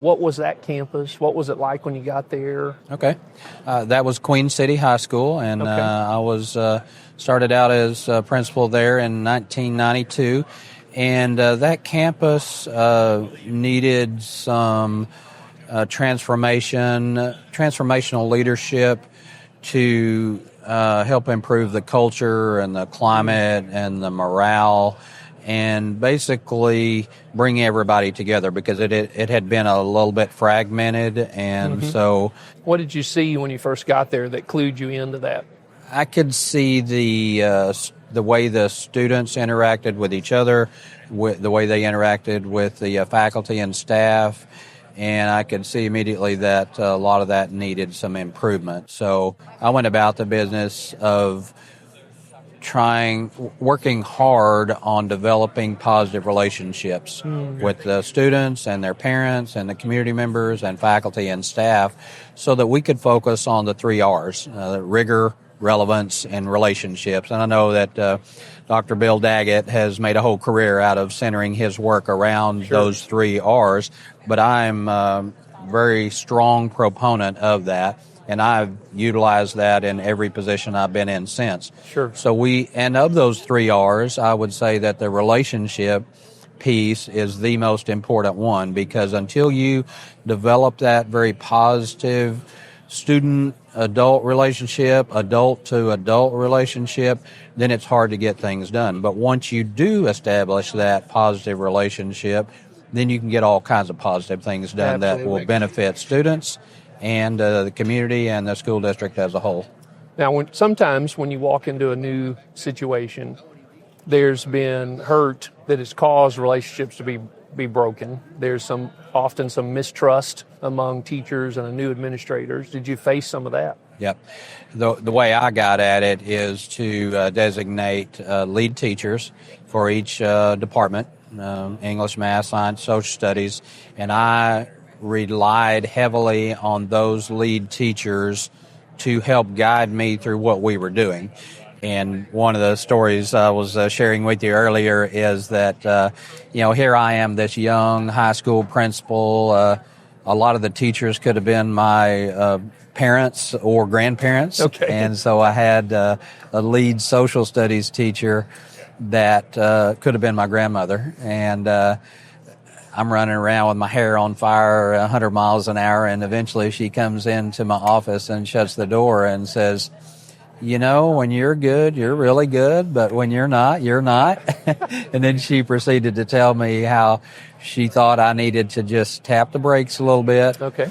What was that campus? What was it like when you got there? Okay. That was Queen City High School, and Okay. I was started out as principal there in 1992. And that campus needed some transformational leadership to help improve the culture and the climate and the morale, and basically bring everybody together, because it had been a little bit fragmented. And so What did you see when you first got there that clued you into that? I could see the way the students interacted with each other, the way they interacted with the faculty and staff, and I could see immediately that a lot of that needed some improvement. So I went about the business of working hard on developing positive relationships with the students and their parents and the community members and faculty and staff, so that we could focus on the 3 R's, rigor, relevance, and relationships. And I know that Dr. Bill Daggett has made a whole career out of centering his work around those 3 R's, but I'm a very strong proponent of that. And I've utilized that in every position I've been in since. Sure. So and of those 3 R's, I would say that the relationship piece is the most important one, because until you develop that very positive student-adult relationship, adult-to-adult relationship, then it's hard to get things done. But once you do establish that positive relationship, then you can get all kinds of positive things done that will benefit students and the community and the school district as a whole. Now, sometimes when you walk into a new situation, there's been hurt that has caused relationships to be broken. There's often some mistrust among teachers and new administrators. Did you face some of that? Yep. The way I got at it is to designate lead teachers for each department, English, Math, Science, Social Studies, and I relied heavily on those lead teachers to help guide me through what we were doing. And one of the stories I was sharing with you earlier is that, here I am, this young high school principal. A lot of the teachers could have been my parents or grandparents. Okay. And so I had a lead social studies teacher that could have been my grandmother. And I'm running around with my hair on fire 100 miles an hour, and eventually she comes into my office and shuts the door and says, when you're good, you're really good, but when you're not, you're not. And then she proceeded to tell me how she thought I needed to just tap the brakes a little bit. Okay.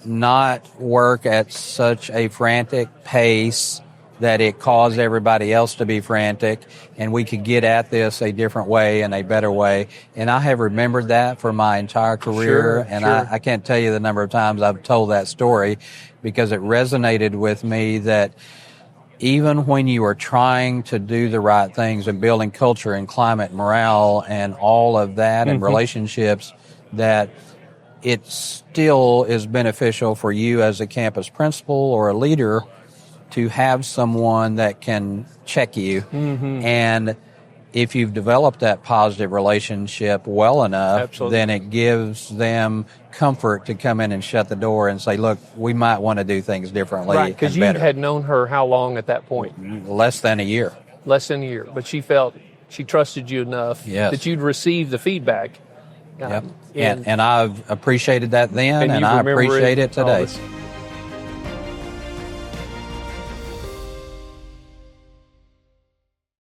Not work at such a frantic pace that it caused everybody else to be frantic, and we could get at this a different way and a better way. And I have remembered that for my entire career, I can't tell you the number of times I've told that story, because it resonated with me that even when you are trying to do the right things and building culture and climate, morale, and all of that, and relationships, that it still is beneficial for you as a campus principal or a leader to have someone that can check you. And if you've developed that positive relationship well enough, then it gives them comfort to come in and shut the door and say, look, we might want to do things differently. Right, because you had known her how long at that point? Less than a year. Less than a year. But she felt she trusted you enough that you'd receive the feedback. Yep. And I've appreciated that then, and I appreciate it today.